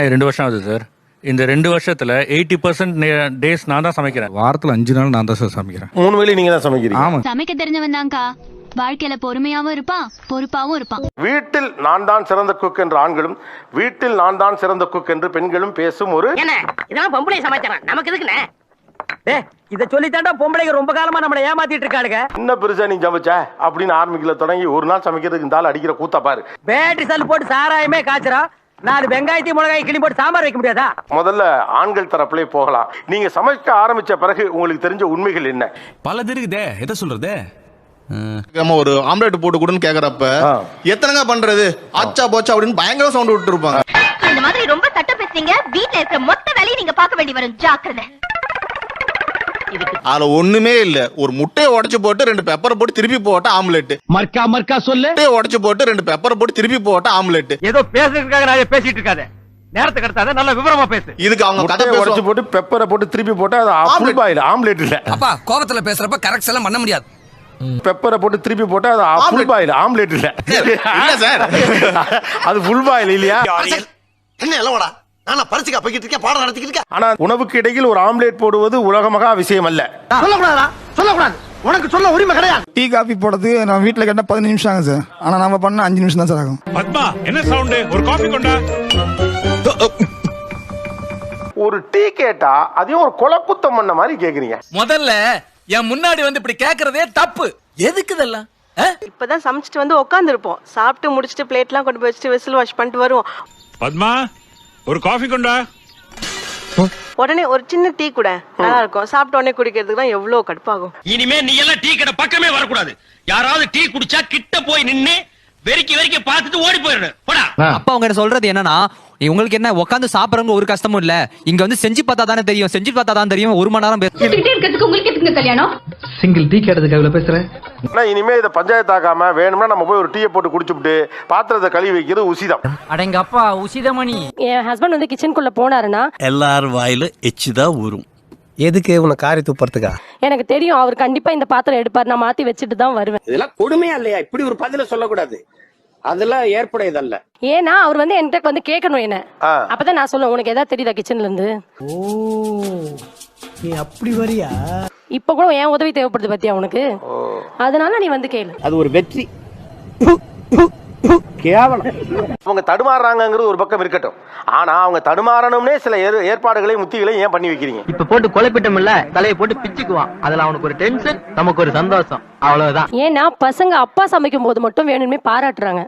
2 வருஷம் ஆகுது சார். இந்த 2 வருஷத்துல 80% டேஸ் நான் தான் சமைக்கிறேன். வாரத்துல 5 நாள் நான் தான் சார் சமைக்கிறேன். 3 வேளை நீங்க தான் சமைக்கிறீங்க? ஆமா. சமைக்க தெரிஞ்சவன் தான்க்கா. வாழ்க்கையில பொறுமையாவும் இருப்பான், பொறுப்பாவும் இருப்பான். வீட்டில் நான் தான் சிறந்த குக் என்று ஆண்களும், வீட்டில் நான் தான் சிறந்த குக் என்று பெண்களும் பேசும் ஒரு இதெல்லாம் பொம்பளை சமைச்சாங்க, நமக்கு எதுக்குண்ணே? இத சொல்லித்தாண்டா பொம்பளைங்க ரொம்ப காலமா நம்மளை ஏமாத்திட்டு இருக்காளுங்க. என்ன பெருசா நீ சமைச்ச அப்படின்னு ஆரம்பிக்கல தொடங்கி ஒரு நாள் சமைக்கிறதுக்கு இந்த ஆள் அடிக்கிற கூத்தா பாரு. பேட்டரி சல் போட்டு சாராயமே காய்ச்சறா, 4 வெங்காயத்தையும் மிளகாய் கிளி போட்டு சாம்பார் வைக்க முடியாதா? முதல்ல ஆண்கள் தரப்புலே போகலாம். நீங்க சமைக்க ஆரம்பிச்ச பிறகு உங்களுக்கு தெரிஞ்ச உண்மைகள் என்ன? பல இருக்குதே, எதை சொல்றது? ஒரு ஆம்லெட் போட்டு கொடுன்னு கேக்குறப்ப எத்தனைங்க பண்றது ஆச்சா போச்சா அப்படின்னு பயங்கர சவுண்ட் விட்டு இருப்பாங்க. இந்த மாதிரி ரொம்ப தட்ட பேசுறீங்க, வீட்ல இருக்க மொத்த வேலையை நீங்க பார்க்க வேண்டி வரும், ஜாக்கிரதை. அதுல ஒண்ணுமே இல்ல. ஒரு முட்டையை உடைச்சு போட்டு 2 பெப்பரை போட்டு திருப்பி போட்ட ஆம்லெட். மர்க்கா சொல்லு. முட்டையை உடைச்சு போட்டு 2 பெப்பரை போட்டு திருப்பி போட்ட ஆம்லெட். ஏதோ பேசுறதுக்காக நான் பேசிட்டு இருக்காத, நேரத்தை கடத்தாத, நல்ல விவரமா பேசு. இதுக்கு அவங்க கதை உடைச்சு போட்டு பெப்பரை போட்டு திருப்பி போட்டா அது ஃபுல் பாயில் ஆம்லெட் இல்ல. அப்பா கோபத்துல பேசுறப்ப கரெக்ட் எல்லாம் பண்ண முடியாது. பெப்பரை போட்டு திருப்பி போட்டா அது ஃபுல் பாயில் ஆம்லெட் இல்ல. இல்ல சார், அது ஃபுல் பாயில் இல்லையா? என்ன எல்லோடா நான் பரிசுக்கா போய்கிட்டு இருக்கேன், பாடம் நடத்திக்கிட்டு இருக்கேன். ஆனா உணவுக்கு இடையில் ஒரு ஆம்லெட் போடுவது உலகமகா விஷயம் அல்ல. சொல்லக்கூடாதா? சொல்லக்கூடாது, உனக்கு சொல்ல உரிமை கிடையாது. டீ காபி போடுறது நான் வீட்டுல கேட்டா 15 நிமிஷம் ஆகும் சார். ஆனா நாம பண்ண 5 நிமிஷம் தான் சார் ஆகும். பத்மா என்ன சவுண்ட்? ஒரு காபி கொண்டா. ஒரு டீ கேட்டா அதையும் ஒரு கொலக்குத்தம் பண்ண மாதிரி கேக்குறீங்க. முதல்ல என் முன்னாடி வந்து இப்படி கேக்குறதே தப்பு. எதுக்கு இதெல்லாம்? இப்பதான் சமைச்சிட்டு வந்து உட்கார்ந்து இருப்போம், சாப்பிட்டு முடிச்சிட்டு பிளேட்லாம் கொண்டு போய் வச்சுட்டு விசில் வாஷ் பண்ணிட்டு வருவோம். பத்மா ஒரு காபி கொண்டா. உடனே ஒரு சின்ன டீ கூட நல்லா இருக்கும், சாப்பிட்ட உடனே குடிக்கிறதுக்கு தான் எவ்வளவு கடுப்பாகும். இனிமே நீ எல்லாம் டீ கடை பக்கமே வரக்கூடாது. யாராவது டீ குடிச்சா கிட்ட போய் நின்னு வெறிக்கி பார்த்துட்டு ஓடி போயிடு. போடா. அப்பா அவங்க சொல்றது என்னன்னா, உங்களுக்கு என்ன உட்காந்து சாப்பிடறவங்க ஒரு கஷ்டமும் இல்ல, இங்க வந்து செஞ்சு பார்த்தா தானே தெரியும், செஞ்சு பார்த்தா தான் தெரியும். 1 மணி நேரம் இருக்கிறதுக்கு உங்களுக்கு எதுக்கு கல்யாணம்? சிங்கிள் டீ கேட்டதுக்கு அவ்வளவு பேசுறேன். இனிமே இதை பஞ்சாயத்து ஆக்காம வேணும்னா நம்ம போய் ஒரு டீயை போட்டு குடிச்சுட்டு பாத்திரத்தை கழுவி வைக்கிறது உசிதம். அடங்க அப்பா உசிதமணி. என் ஹஸ்பண்ட் வந்து கிச்சனுக்குள்ள போனாருன்னா எல்லார் வாயில எச்சுதான் ஊரும். எதுக்கு உனக்கு காரி துப்புறதுக்கா? எனக்கு தெரியும் அவர் கண்டிப்பா இந்த பாத்திரம் எடுப்பார், நான் மாத்தி வச்சுட்டு தான் வருவேன். இதெல்லாம் கொடுமையா இல்லையா? இப்படி ஒரு பதில சொல்லக்கூடாது, அதெல்லாம் ஏற்புடையதல்ல. ஏன்னா அவர் வந்து என்கிட்ட வந்து கேட்கணும் என்ன, அப்பதான் நான் சொல்லுவேன் உனக்கு ஏதாவது தெரியுதா கிச்சன்ல இருந்து. நீ அப்படி வரியா? இப்ப கூட என் உதவி தேவைப்படுது பத்தியா உனக்கு, அதனால நீ வந்து கேளு. அது ஒரு வெற்றி. கேவலம். அவங்க தடுமாறுறாங்கிறது ஒரு பக்கம் இருக்கட்டும், ஆனா அவங்க தடுமாறணும்னே சில ஏற்பாடுகளையும் முத்திகளையும் ஏன் பண்ணி வைக்கிறீங்க? இப்ப போட்டு கொலைப்பிட்டம் இல்ல, தலையை போட்டு பிச்சுக்குவான். அதுல அவனுக்கு ஒரு டென்ஷன், நமக்கு ஒரு சந்தோஷம், அவ்வளவுதான். ஏன்னா பசங்க அப்பா சமைக்கும் போது மட்டும் வேணும்னே பாராட்டுறாங்க.